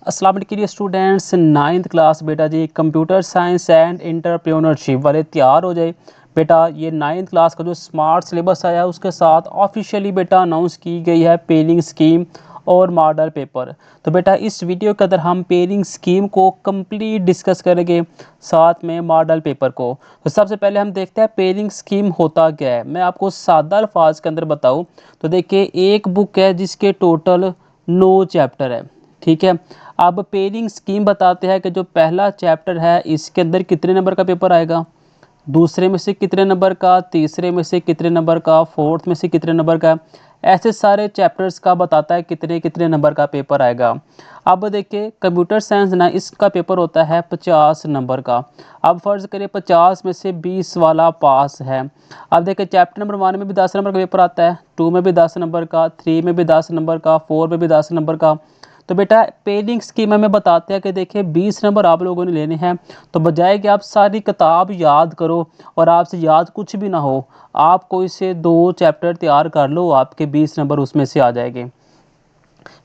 अस्सलाम वालेकुम students, ninth class बेटा जी कंप्यूटर साइंस एंड एंटरप्रेन्योरशिप वाले तैयार हो जाए। बेटा ये नाइन्थ क्लास का जो स्मार्ट सिलेबस आया है उसके साथ ऑफिशियली बेटा अनाउंस की गई है पेरिंग स्कीम और मॉडल पेपर। तो बेटा इस वीडियो के अंदर हम पेरिंग स्कीम को कंप्लीट डिस्कस करेंगे, साथ में मॉडल पेपर को। तो सबसे पहले हम देखते हैं पेरिंग स्कीम होता क्या है। मैं आपको सादा अल्फाज के अंदर बताऊं तो देखिए, एक बुक है जिसके टोटल 9 चैप्टर है, ठीक है। अब पेरिंग स्कीम बताते हैं कि जो पहला चैप्टर है इसके अंदर कितने नंबर का पेपर आएगा, दूसरे में से कितने नंबर का, तीसरे में से कितने नंबर का, फोर्थ में से कितने नंबर का। ऐसे सारे चैप्टर्स का बताता है कितने कितने नंबर का पेपर आएगा। अब देखिए कंप्यूटर साइंस ना, इसका पेपर होता है 50 नंबर का। अब फर्ज करिए 50 में से 20 वाला पास है। अब देखिए चैप्टर नंबर 1 में भी 10 नंबर का पेपर आता है, 2 में भी 10 नंबर का, 3 में भी 10 नंबर का, 4 में भी 10 नंबर का। तो बेटा पेरिंग स्कीम हमें बताते हैं कि देखिए 20 नंबर आप लोगों ने लेने हैं। तो बजाय कि आप सारी किताब याद करो और आपसे याद कुछ भी ना हो, आप कोई से 2 चैप्टर तैयार कर लो, आपके 20 नंबर उसमें से आ जाएंगे।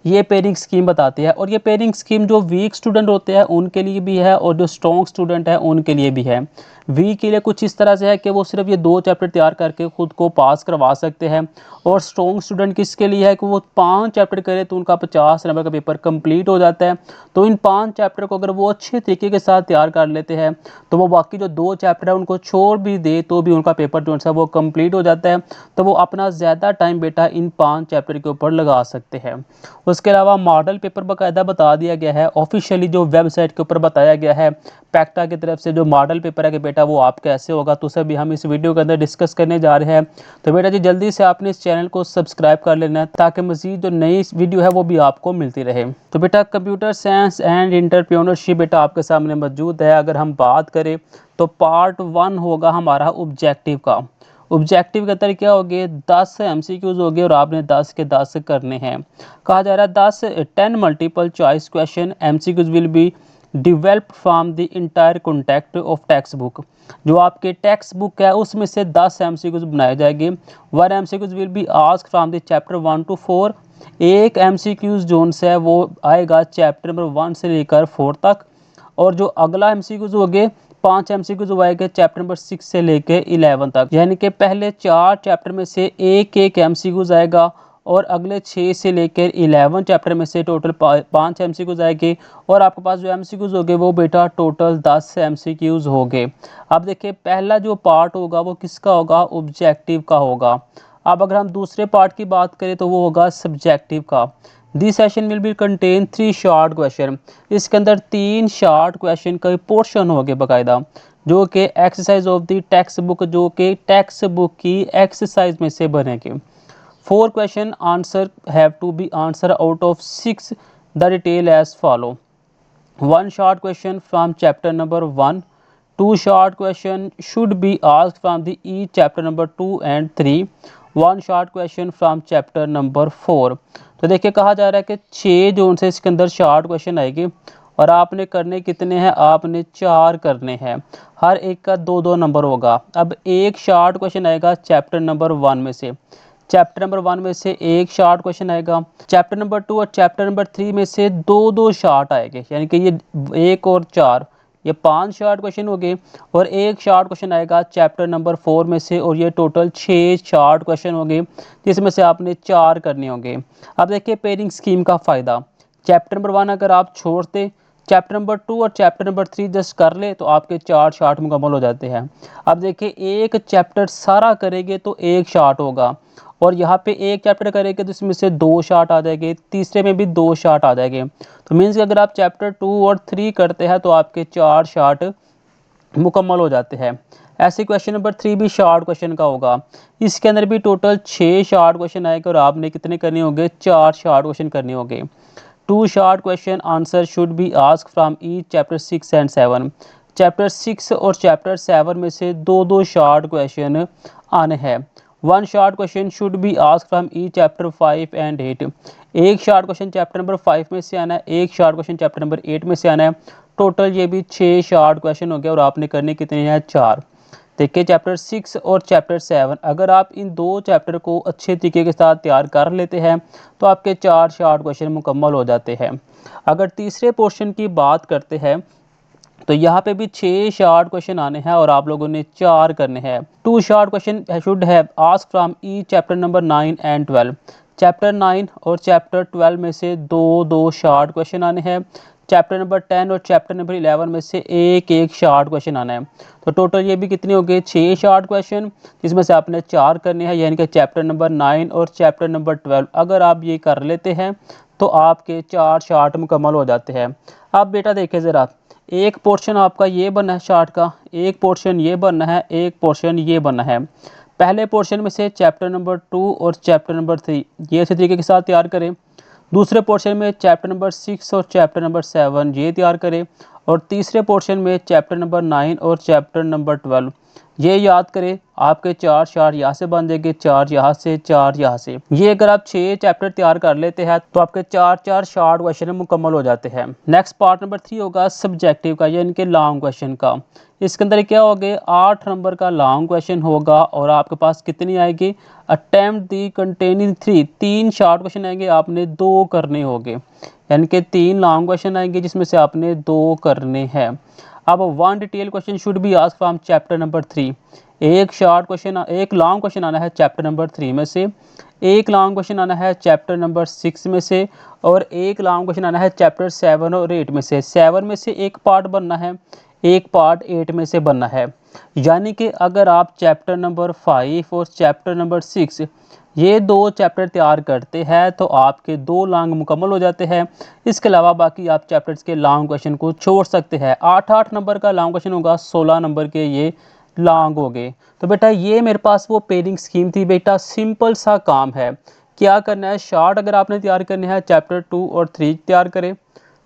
ये पेरिंग स्कीम बताती है। और ये पेरिंग स्कीम जो वीक स्टूडेंट होते हैं उनके लिए भी है और जो स्ट्रॉन्ग स्टूडेंट है उनके लिए भी है। वीक के लिए कुछ इस तरह से है कि वो सिर्फ ये 2 चैप्टर तैयार करके खुद को पास करवा सकते हैं, और स्ट्रॉन्ग स्टूडेंट किसके लिए है कि वो 5 चैप्टर करे तो उनका 50 नंबर का पेपर कंप्लीट हो जाता है। तो इन 5 चैप्टर को अगर वो अच्छे तरीके के साथ तैयार कर लेते हैं तो वो बाकी जो 2 चैप्टर है उनको छोड़ भी दे तो भी उनका पेपर जो है वो कंप्लीट हो जाता है। तो वो अपना ज़्यादा टाइम बेटा इन 5 चैप्टर के ऊपर लगा सकते हैं। उसके अलावा मॉडल पेपर बाकायदा बता दिया गया है, ऑफिशियली जो वेबसाइट के ऊपर बताया गया है पैक्टा की तरफ से, जो मॉडल पेपर है कि बेटा वो आप कैसे होगा, तो उसे भी हम इस वीडियो के अंदर डिस्कस करने जा रहे हैं। तो बेटा जी जल्दी से आपने इस चैनल को सब्सक्राइब कर लेना है ताकि मजीद जो नई वीडियो है वो भी आपको मिलती रहे। तो बेटा कंप्यूटर साइंस एंड एंटरप्रेन्योरशिप बेटा आपके सामने मौजूद है। अगर हम बात करें तो पार्ट 1 होगा हमारा ऑब्जेक्टिव का। ऑब्जेक्टिव के अंदर क्या हो गए, 10 एमसीक्यूज हो गए और आपने 10 के 10 करने हैं। कहा जा रहा है 10 multiple choice question MCQs will be develop from the entire content of text book. जो आपके टेक्स्ट बुक है उसमें से 10 एमसीक्यूज बनाए जाएंगे। 1 MCQs will be asked from the chapter 1 to 4। एक एमसीक्यूज जोन है वो आएगा चैप्टर नंबर 1 से लेकर 4 तक। और जो अगला एमसीक्यूज हो गए 5 एमसीक्यूज आएंगे चैप्टर नंबर 6 से लेके 11 तक, यानी कि पहले 4 चैप्टर में से एक एक एमसीक्यूज आएगा और अगले 6 से लेकर 11 चैप्टर में से टोटल 5 एमसीक्यूज आएंगे। और आपके पास जो एमसीक्यूज हो गए वो बेटा टोटल 10 एमसीक्यूज हो गए। अब देखिए पहला जो पार्ट होगा वो किसका होगा, ऑब्जेक्टिव का होगा। अब अगर हम दूसरे पार्ट की बात करें तो वो होगा सब्जेक्टिव का। This session will be contain 3 short question. इसके अंदर 3 शॉर्ट क्वेश्चन का पोर्शन हो गए बाकायदा, जो कि exercise of the text book, जो कि टेक्स्ट बुक की एक्सरसाइज में से बनेंगे। 4 question answer have to be answered out of 6, the detail as follow: 1 short question from chapter number 1, 2 short question should be asked from the each chapter number 2 and 3, 1 short question from chapter number 4। तो देखिए कहा जा रहा है कि 6 zone से इसके अंदर शॉर्ट क्वेश्चन आएंगे और आपने करने कितने हैं, आपने 4 करने हैं। हर एक का 2-2 नंबर होगा। अब एक शॉर्ट क्वेश्चन आएगा चैप्टर नंबर 1 में से, चैप्टर नंबर 1 में से एक शॉर्ट क्वेश्चन आएगा, चैप्टर नंबर 2 और चैप्टर नंबर 3 में से 2-2 शॉर्ट आएंगे, यानी कि ये 1 और 4, ये 5 शॉर्ट क्वेश्चन हो गए। और एक शॉर्ट क्वेश्चन आएगा चैप्टर नंबर 4 में से, और ये टोटल 6 शॉर्ट क्वेश्चन हो गए जिसमें से आपने 4 करने होंगे। अब देखिए पेरिंग स्कीम का फ़ायदा, चैप्टर नंबर 1 अगर आप छोड़ते, चैप्टर नंबर 2 और चैप्टर नंबर 3 जस्ट कर ले तो आपके 4 शॉर्ट मुकम्मल हो जाते हैं। अब देखिए एक चैप्टर सारा करेंगे तो एक शॉर्ट होगा, और यहाँ पे एक चैप्टर करेंगे तो इसमें से 2 शॉर्ट आ जाएंगे, तीसरे में भी 2 शॉर्ट आ जाएंगे। तो मीन्स कि अगर आप चैप्टर 2 और 3 करते हैं तो आपके 4 शॉर्ट मुकम्मल हो जाते हैं। ऐसे क्वेश्चन नंबर 3 भी शॉर्ट क्वेश्चन का होगा। इसके अंदर भी टोटल 6 शॉर्ट क्वेश्चन आएंगे और आपने कितने करने होंगे, 4 शॉर्ट क्वेश्चन करने होंगे। 2 short question answer should be ask from each chapter 6 and 7। Chapter 6 और चैप्टर 7 में से 2-2 शॉर्ट क्वेश्चन आने हैं। 1 short question should be ask from each chapter 5 and 8। एक शॉर्ट क्वेश्चन चैप्टर नंबर 5 में से आना है, एक शॉर्ट क्वेश्चन चैप्टर नंबर 8 में से आना है। टोटल ये भी 6 शॉर्ट क्वेश्चन हो गए और आपने करने कितने हैं, 4। देखिए चैप्टर 6 और चैप्टर 7 अगर आप इन दो चैप्टर को अच्छे तरीके के साथ तैयार कर लेते हैं तो आपके 4 शॉर्ट क्वेश्चन मुकम्मल हो जाते हैं। अगर तीसरे पोर्शन की बात करते हैं तो यहाँ पे भी 6 शॉर्ट क्वेश्चन आने हैं और आप लोगों ने 4 करने हैं। 2 short question should have asked from each chapter number 9 and 12। Chapter 9 और चैप्टर 12 में से दो दो शॉर्ट क्वेश्चन आने हैं। चैप्टर नंबर 10 और चैप्टर नंबर 11 में से एक एक शॉर्ट क्वेश्चन आना है। तो टोटल ये भी कितने हो गए, 6 शॉर्ट क्वेश्चन, जिसमें से आपने 4 करने हैं, यानी कि चैप्टर नंबर 9 और चैप्टर नंबर 12। अगर आप ये कर लेते हैं तो आपके 4 शॉर्ट मुकम्मल हो जाते हैं। अब बेटा देखें ज़रा, एक पोर्शन आपका ये बनना है शार्ट का, एक पोर्शन ये बनना है, एक पोर्शन ये बनना है। पहले पोर्शन में से चैप्टर नंबर 2 और चैप्टर नंबर 3 ये इसी तरीके के साथ तैयार करें। दूसरे पोर्शन में चैप्टर नंबर 6 और चैप्टर नंबर 7 ये तैयार करें। और तीसरे पोर्शन में चैप्टर नंबर 9 और चैप्टर नंबर 12 ये याद करें। आपके 4 शार्ट यहाँ से बन जाएंगे, 4 यहाँ से, 4 यहाँ से। ये अगर आप 6 चैप्टर तैयार कर लेते हैं तो आपके 4 शार्ट क्वेश्चन मुकम्मल हो जाते हैं। नेक्स्ट पार्ट नंबर 3 होगा सब्जेक्टिव का, यानी कि लॉन्ग क्वेश्चन का। इसके अंदर क्या होगा, 8 नंबर का लॉन्ग क्वेश्चन होगा और आपके पास कितनी आएगी, अटेम्प्ट दी कंटेनिंग 3, 3 शॉर्ट क्वेश्चन आएंगे, आपने 2 करने होंगे, यानी कि 3 लॉन्ग क्वेश्चन आएंगे जिसमें से आपने 2 करने हैं। अब 1 detail question should be asked from chapter number 3। एक लॉन्ग क्वेश्चन आना है चैप्टर नंबर 3 में से, एक लॉन्ग क्वेश्चन आना है चैप्टर नंबर 6 में से, और एक लॉन्ग क्वेश्चन आना है चैप्टर 7 और 8 में से। 7 में से एक पार्ट बनना है, एक पार्ट 8 में से बनना है। यानी कि अगर आप चैप्टर नंबर 5 और चैप्टर नंबर 6 ये 2 चैप्टर तैयार करते हैं तो आपके 2 लॉन्ग मुकम्मल हो जाते हैं। इसके अलावा बाकी आप चैप्टर्स के लॉन्ग क्वेश्चन को छोड़ सकते हैं। 8 नंबर का लॉन्ग क्वेश्चन होगा, 16 नंबर के ये लॉन्ग हो गए। तो बेटा ये मेरे पास वो पेयरिंग स्कीम थी। बेटा सिंपल सा काम है, क्या करना है, शार्ट अगर आपने तैयार करने हैं चैप्टर 2 और 3 तैयार करें,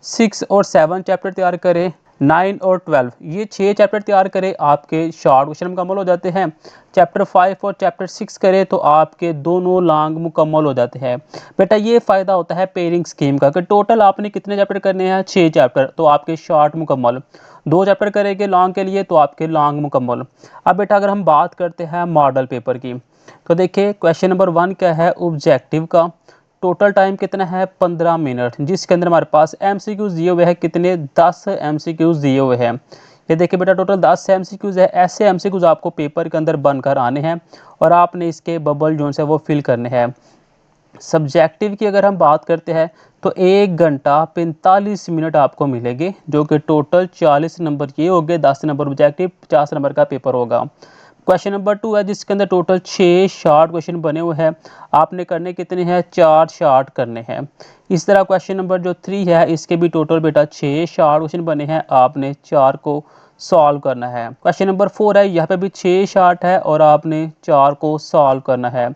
6 और 7 चैप्टर तैयार करें, 9 और 12 ये 6 चैप्टर तैयार करें, आपके शॉर्ट क्वेश्चन मुकम्मल हो जाते हैं। चैप्टर 5 और चैप्टर 6 करें तो आपके दोनों लॉन्ग मुकम्मल हो जाते हैं। बेटा ये फ़ायदा होता है पेयरिंग स्कीम का कि टोटल आपने कितने चैप्टर करने हैं, 6 चैप्टर, तो आपके शॉर्ट मुकम्मल। 2 चैप्टर करेंगे लॉन्ग के लिए तो आपके लॉन्ग मुकम्मल। अब बेटा अगर हम बात करते हैं मॉडल पेपर की तो देखिए क्वेश्चन नंबर 1 क्या है, ऑब्जेक्टिव का। टोटल टाइम कितना है, 15 मिनट, जिसके अंदर हमारे पास एमसीक्यूज दिए हुए हैं, कितने, 10 एमसीक्यूज दिए हुए हैं। ये देखिए बेटा टोटल 10 एमसीक्यूज है। ऐसे एमसीक्यूज आपको पेपर के अंदर बनकर आने हैं और आपने इसके बबल जोन से वो फिल करने हैं। सब्जेक्टिव की अगर हम बात करते हैं तो 1 घंटा 45 मिनट आपको मिलेंगे, जो कि टोटल 40 नंबर ये हो गए, 10 नंबर ऑब्जेक्टिव, 50 नंबर का पेपर होगा। क्वेश्चन नंबर 2 है जिसके अंदर टोटल 6 शॉर्ट क्वेश्चन बने हुए हैं, आपने करने कितने हैं, 4 शॉर्ट करने हैं। इस तरह क्वेश्चन नंबर जो 3 है इसके भी टोटल बेटा 6 शॉर्ट क्वेश्चन बने हैं, आपने 4 को सॉल्व करना है। क्वेश्चन नंबर 4 है, यहाँ पे भी 6 शॉर्ट है और आपने 4 को सॉल्व करना है।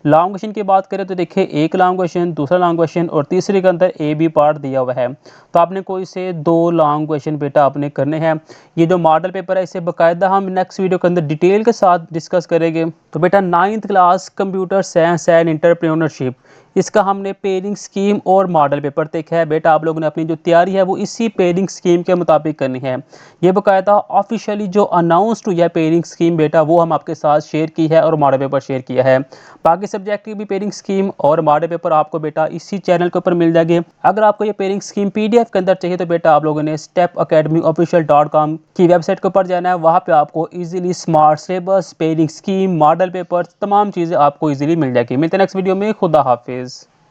लॉन्ग क्वेश्चन की बात करें तो देखिए एक लॉन्ग क्वेश्चन, दूसरा लॉन्ग क्वेश्चन और तीसरे के अंदर ए बी पार्ट दिया हुआ है, तो आपने कोई से 2 लॉन्ग क्वेश्चन बेटा आपने करने हैं। ये जो मॉडल पेपर है इसे बाकायदा हम नेक्स्ट वीडियो के अंदर डिटेल के साथ डिस्कस करेंगे। तो बेटा 9th class computer science and entrepreneurship, इसका हमने पेयरिंग स्कीम और मॉडल पेपर देखा है। बेटा आप लोगों ने अपनी जो तैयारी है वो इसी पेयरिंग स्कीम के मुताबिक करनी है। ये बाकायदा ऑफिशियली जो अनाउंस्ड हुई है पेयरिंग स्कीम बेटा वो हम आपके साथ शेयर की है और मॉडल पेपर शेयर किया है। बाकी सब्जेक्ट की भी पेयरिंग स्कीम और मॉडल पेपर आपको बेटा इसी चैनल के ऊपर मिल जाएगी। अगर आपको ये पेयरिंग स्कीम पीडीएफ के अंदर चाहिए तो बेटा आप लोगों ने stepacademyofficial.com की वेबसाइट के ऊपर जाना है। वहाँ पे आपको easily smart syllabus, pairing scheme, model paper, तमाम चीज़ें आपको इजीली मिल जाएगी। मिलते हैं नेक्स्ट वीडियो में, खुदा हाफिज़।